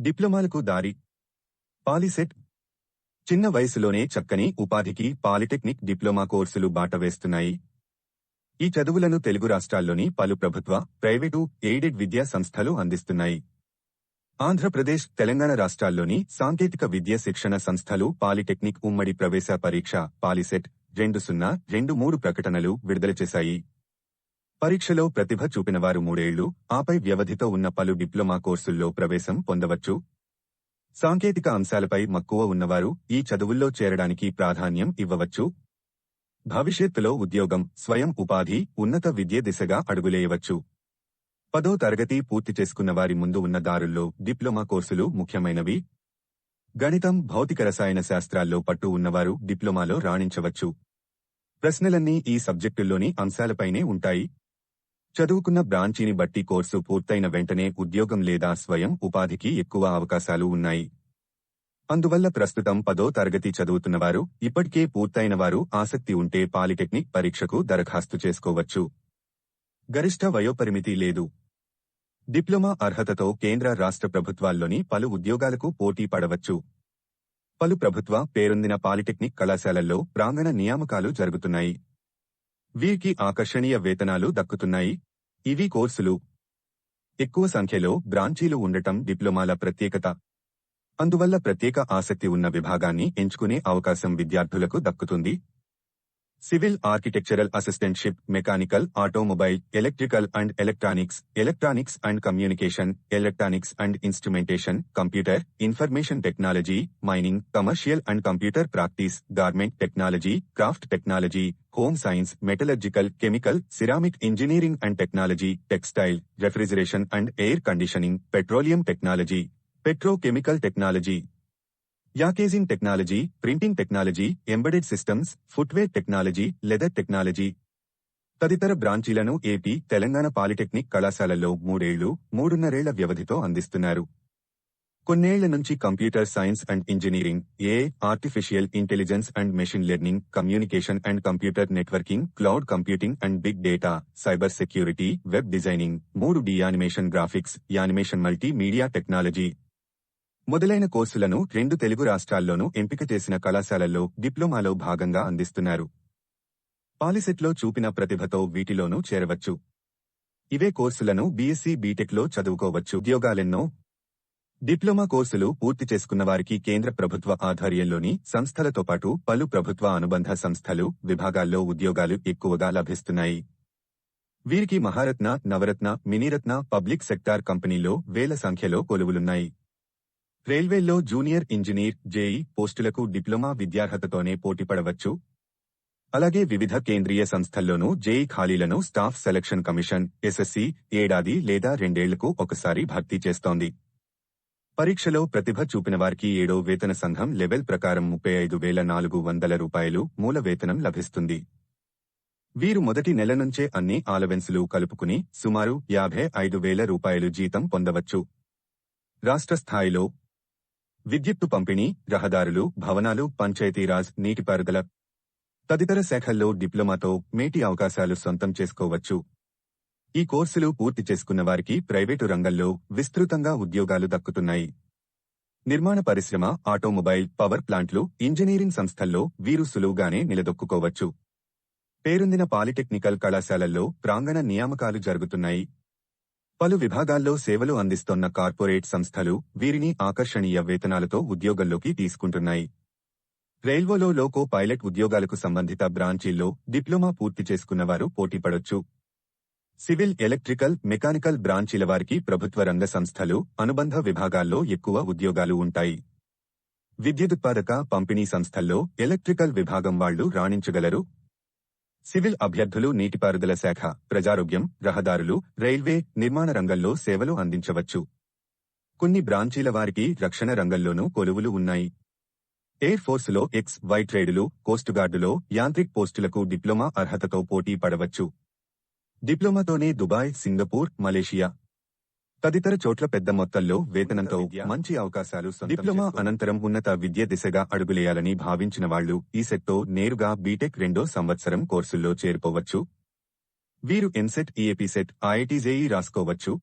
డిప్లొమాలకు దారి. పాలిసెట్. చిన్న వయసులోనే చక్కని ఉపాధికి పాలిటెక్నిక్ డిప్లొమా కోర్సులు బాట వేస్తున్నాయి. ఈ చదువులను తెలుగు రాష్ట్రాల్లోని పలు ప్రభుత్వ, ప్రైవేటు, ఎయిడెడ్ విద్యా సంస్థలు అందిస్తున్నాయి. ఆంధ్రప్రదేశ్, తెలంగాణ రాష్ట్రాల్లోని సాంకేతిక విద్యా శిక్షణ సంస్థలు పాలిటెక్నిక్ ఉమ్మడి ప్రవేశ పరీక్ష పాలిసెట్ 2023 ప్రకటనలు విడుదల చేశాయి. పరీక్షలో ప్రతిభ చూపినవారు 3 ఏళ్లు, ఆపై వ్యవధితో ఉన్న పలు డిప్లొమా కోర్సుల్లో ప్రవేశం పొందవచ్చు. సాంకేతిక అంశాలపై మక్కువ ఉన్నవారు ఈ చదువుల్లో చేరడానికి ప్రాధాన్యం ఇవ్వవచ్చు. భవిష్యత్తులో ఉద్యోగం, స్వయం ఉపాధి, ఉన్నత విద్య దిశగా అడుగులేయవచ్చు. 10వ తరగతి పూర్తి చేసుకున్న వారి ముందు ఉన్న దారుల్లో డిప్లొమా కోర్సులు ముఖ్యమైనవి. గణితం, భౌతిక రసాయన శాస్త్రాల్లో పట్టు ఉన్నవారు డిప్లొమాలో రాణించవచ్చు. ప్రశ్నలన్నీ ఈ సబ్జెక్టుల్లోని అంశాలపైనే ఉంటాయి. చదువుకున్న బ్రాంచీని బట్టి కోర్సు పూర్తయిన వెంటనే ఉద్యోగం లేదా స్వయం ఉపాధికి ఎక్కువ అవకాశాలు ఉన్నాయి. అందువల్ల ప్రస్తుతం 10వ తరగతి చదువుతున్నవారు, ఇప్పటికే పూర్తయిన వారు ఆసక్తి ఉంటే పాలిటెక్నిక్ పరీక్షకు దరఖాస్తు చేసుకోవచ్చు. గరిష్ట వయోపరిమితి లేదు. డిప్లొమా అర్హతతో కేంద్ర రాష్ట్ర ప్రభుత్వాల్లోని పలు ఉద్యోగాలకు పోటీ పడవచ్చు. పలు ప్రభుత్వ, పేరొందిన పాలిటెక్నిక్ కళాశాలల్లో ప్రాంగణ నియామకాలు జరుగుతున్నాయి. వీరికి ఆకర్షణీయ వేతనాలు దక్కుతున్నాయి. ఇవి కోర్సులు. ఎక్కువ సంఖ్యలో బ్రాంచీలు ఉండటం డిప్లొమాల ప్రత్యేకత. అందువల్ల ప్రత్యేక ఆసక్తి ఉన్న విభాగాన్ని ఎంచుకునే అవకాశం విద్యార్థులకు దక్కుతుంది. Civil, architectural assistantship, mechanical, automobile, electrical and electronics, electronics and communication, electronics and instrumentation, computer, information technology, mining, commercial and computer practice, garment technology, craft technology, home science, metallurgical, chemical, ceramic engineering and technology, textile, refrigeration and air conditioning, petroleum technology, petrochemical technology, packaging technology, printing technology, embedded systems, footwear technology, leather technology తదితర బ్రాంచీలను AP, Telangana polytechnic కళాశాలల్లో 3 ఏళ్లు, 3.5 ఏళ్ల వ్యవధితో అందిస్తున్నారు. కొన్నేళ్ల నుంచి computer science and engineering, AI, artificial intelligence and machine learning, communication and computer networking, cloud computing and big data, cyber security, web designing, 3D animation, graphics, animation, multimedia technology మొదలైన కోర్సులను 2 తెలుగు రాష్ట్రాల్లోనూ ఎంపిక చేసిన కళాశాలల్లో డిప్లొమాలో భాగంగా అందిస్తున్నారు. పాలిసెట్లో చూపిన ప్రతిభతో వీటిలోనూ చేరవచ్చు. ఇవే కోర్సులను బీఎస్సీ, బీటెక్లో చదువుకోవచ్చు. ఉద్యోగాలెన్నో. డిప్లొమా కోర్సులు పూర్తి చేసుకున్న వారికి కేంద్ర ప్రభుత్వ ఆధ్వర్యంలోని సంస్థలతో పాటు పలు ప్రభుత్వ అనుబంధ సంస్థలు, విభాగాల్లో ఉద్యోగాలు ఎక్కువగా లభిస్తున్నాయి. వీరికి మహారత్న, నవరత్న, మినీరత్న పబ్లిక్ సెక్టార్ కంపెనీల్లో వేల సంఖ్యలో కొలువులున్నాయి. రైల్వేల్లో జూనియర్ ఇంజనీర్, జేఈ పోస్టులకు డిప్లొమా విద్యార్హతతోనే పోటీపడవచ్చు. అలాగే వివిధ కేంద్రీయ సంస్థల్లోనూ జేఈ ఖాళీలను స్టాఫ్ సెలక్షన్ కమిషన్, ఎస్ఎస్సీ, ఏడాది లేదా 2 ఏళ్లకు ఒకసారి భర్తీ చేస్తోంది. పరీక్షలో ప్రతిభ చూపిన వారికి 7వ వేతన సంఘం లెవెల్ ప్రకారం 35,400 రూపాయలు మూల వేతనం లభిస్తుంది. వీరు మొదటి నెల నుంచే అన్ని అలవెన్సులు కలుపుకుని సుమారు 55,000 రూపాయలు జీతం పొందవచ్చు. రాష్ట్ర స్థాయిలో విద్యుత్తు పంపిణీ, రహదారులు, భవనాలు, పంచాయతీరాజ్, నీటిపారుదల తదితర శాఖల్లో డిప్లొమాతో మేటి అవకాశాలు సొంతం చేసుకోవచ్చు. ఈ కోర్సులు పూర్తి చేసుకున్న వారికి ప్రైవేటు రంగంలో విస్తృతంగా ఉద్యోగాలు దక్కుతున్నాయి. నిర్మాణ పరిశ్రమ, ఆటోమొబైల్, పవర్ ప్లాంట్లు, ఇంజనీరింగ్ సంస్థల్లో వీరు సులువుగానే నిలదొక్కుకోవచ్చు. పేరొందిన పాలిటెక్నికల్ కళాశాలల్లో ప్రాంగణ నియామకాలు జరుగుతున్నాయి. పలు విభాగాల్లో సేవలు అందిస్తోన్న కార్పొరేట్ సంస్థలు వీరిని ఆకర్షణీయ వేతనాలతో ఉద్యోగంలోకి తీసుకుంటున్నాయి. రైల్వేలో లోకో పైలట్ ఉద్యోగాలకు సంబంధిత బ్రాంచీల్లో డిప్లొమా పూర్తి చేసుకున్నవారు పోటీపడొచ్చు. సివిల్, ఎలక్ట్రికల్, మెకానికల్ బ్రాంచీల వారికి ప్రభుత్వ రంగ సంస్థలు, అనుబంధ విభాగాల్లో ఎక్కువ ఉద్యోగాలు ఉంటాయి. విద్యుదుత్పాదక, పంపిణీ సంస్థల్లో ఎలక్ట్రికల్ విభాగం వాళ్లు రాణించగలరు. సివిల్ అభ్యర్థులు నీటిపారుదల శాఖ, ప్రజారోగ్యం, రహదారులు, రైల్వే, నిర్మాణ రంగంలో సేవలు అందించవచ్చు. కొన్ని బ్రాంచీల వారికి రక్షణ రంగంలోనూ కొలువులు ఉన్నాయి. ఎయిర్ ఫోర్సులో XY ట్రేడులు, కోస్టుగార్డులో యాంత్రిక్ పోస్టులకు డిప్లొమా అర్హతతో పోటీ పడవచ్చు. డిప్లొమాతోనే దుబాయ్, సింగపూర్, మలేషియా తదితర చోట్ల పెద్ద మొత్తంలో వేతనంతో మంచి అవకాశాలు. డిప్లొమా అనంతరం ఉన్నత విద్య దిశగా అడుగులేయాలని భావించిన వాళ్లు ఈ సెట్తో నేరుగా బీటెక్ 2వ సంవత్సరం కోర్సుల్లో చేరుకోవచ్చు. వీరు EAMCET, EAP set, IIT JEE రాసుకోవచ్చు.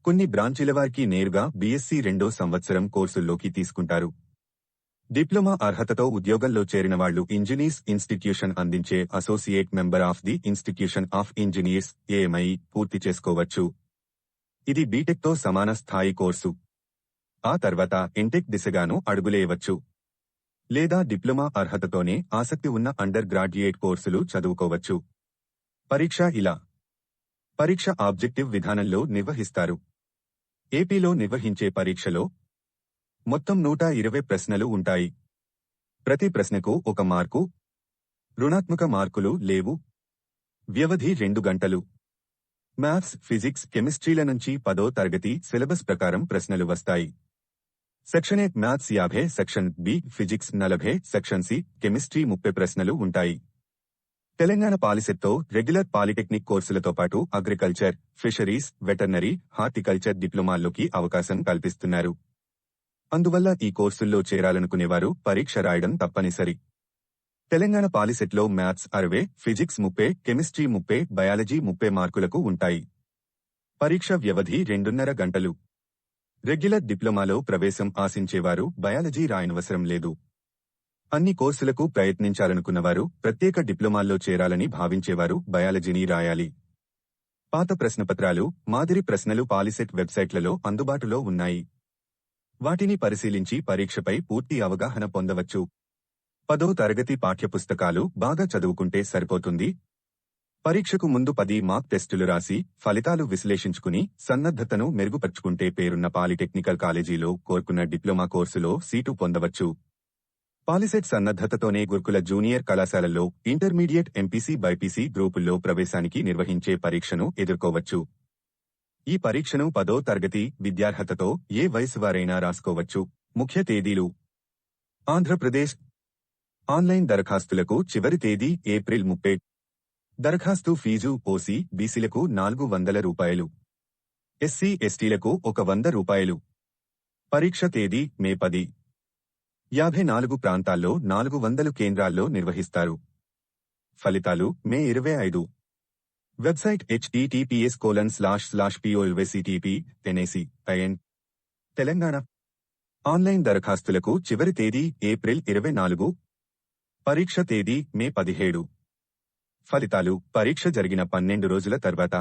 కొన్ని బ్రాంచీల వారికి నేరుగా బీఎస్సీ 2వ సంవత్సరం కోర్సుల్లోకి తీసుకుంటారు. డిప్లొమా అర్హతతో ఉద్యోగంలో చేరిన వాళ్లు ఇంజనీర్స్ ఇన్స్టిట్యూషన్ అందించే associate member of the institution of engineers AMI పూర్తి చేసుకోవచ్చు. ఇది బీటెక్తో సమాన స్థాయి కోర్సు. ఆ తర్వాత ఎంటెక్ దిశగాను అడుగులేయవచ్చు. లేదా డిప్లొమా అర్హతతోనే ఆసక్తి ఉన్న అండర్ గ్రాడ్యుయేట్ కోర్సులు చదువుకోవచ్చు. పరీక్ష ఇలా. పరీక్ష ఆబ్జెక్టివ్ విధానంలో నిర్వహిస్తారు. ఏపీలో నిర్వహించే పరీక్షలో మొత్తం 120 ప్రశ్నలు ఉంటాయి. ప్రతి ప్రశ్నకు 1 మార్కు. రుణాత్మక మార్కులు లేవు. వ్యవధి 2 గంటలు. మ్యాథ్స్, ఫిజిక్స్, కెమిస్ట్రీల నుంచి 10వ తరగతి సిలబస్ ప్రకారం ప్రశ్నలు వస్తాయి. Section A maths 50, section B physics 40, section C chemistry 30 ప్రశ్నలు ఉంటాయి. తెలంగాణ పాలిసెట్తో రెగ్యులర్ పాలిటెక్నిక్ కోర్సులతో పాటు అగ్రికల్చర్, ఫిషరీస్, వెటర్నరీ, హార్టికల్చర్ డిప్లొమాల్లోకి అవకాశం కల్పిస్తున్నారు. అందువల్ల ఈ కోర్సుల్లో చేరాలనుకునేవారు పరీక్ష రాయడం తప్పనిసరి. తెలంగాణ పాలిసెట్లో మ్యాథ్స్ 60, ఫిజిక్స్ 30, కెమిస్ట్రీ 30, బయాలజీ 30 మార్కులకు ఉంటాయి. పరీక్ష వ్యవధి 2.5 గంటలు. రెగ్యులర్ డిప్లొమాలో ప్రవేశం ఆశించేవారు బయాలజీ రాయనవసరం లేదు. అన్ని కోర్సులకు ప్రయత్నించాలనుకున్నవారు, ప్రత్యేక డిప్లొమాల్లో చేరాలని భావించేవారు బయాలజీని రాయాలి. పాత ప్రశ్నపత్రాలు, మాదిరి ప్రశ్నలు పాలిసెట్ వెబ్సైట్లలో అందుబాటులో ఉన్నాయి. వాటిని పరిశీలించి పరీక్షపై పూర్తి అవగాహన పొందవచ్చు. 10వ తరగతి పాఠ్యపుస్తకాలు బాగా చదువుకుంటే సరిపోతుంది. పరీక్షకు ముందు 10 మాక్ టెస్టులు రాసి, ఫలితాలు విశ్లేషించుకుని, సన్నద్ధతను మెరుగుపర్చుకుంటే పేరున్న పాలిటెక్నికల్ కాలేజీలో కోరుకున్న డిప్లొమా కోర్సులో సీటు పొందవచ్చు. పాలిసెట్ సన్నద్ధతతోనే గురుకుల జూనియర్ కళాశాలల్లో ఇంటర్మీడియట్ ఎంపీసీ బైపీసీ గ్రూపుల్లో ప్రవేశానికి నిర్వహించే పరీక్షను ఎదుర్కోవచ్చు. ఈ పరీక్షను 10వ తరగతి విద్యార్హతతో ఏ వయసు వారైనా రాసుకోవచ్చు. ముఖ్య తేదీలు: ఆంధ్రప్రదేశ్. ఆన్లైన్ దరఖాస్తులకు చివరి తేదీ ఏప్రిల్ 30. దరఖాస్తు ఫీజు ఓసీ, బీసీలకు ₹400. ఎస్సీ, ఎస్టీలకు ₹100. పరీక్ష తేదీ మే 10. 54 ప్రాంతాల్లో 400 కేంద్రాల్లో నిర్వహిస్తారు. ఫలితాలు మే 25. Website https://polvctp.nic.in. తెలంగాణ. ఆన్లైన్ దరఖాస్తులకు చివరి తేదీ ఏప్రిల్ 24. పరీక్ష తేదీ మే 17. ఫలితాలు పరీక్ష జరిగిన 12 రోజుల తర్వాత.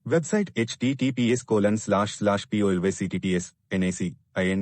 Website https://polvctps.nic.in.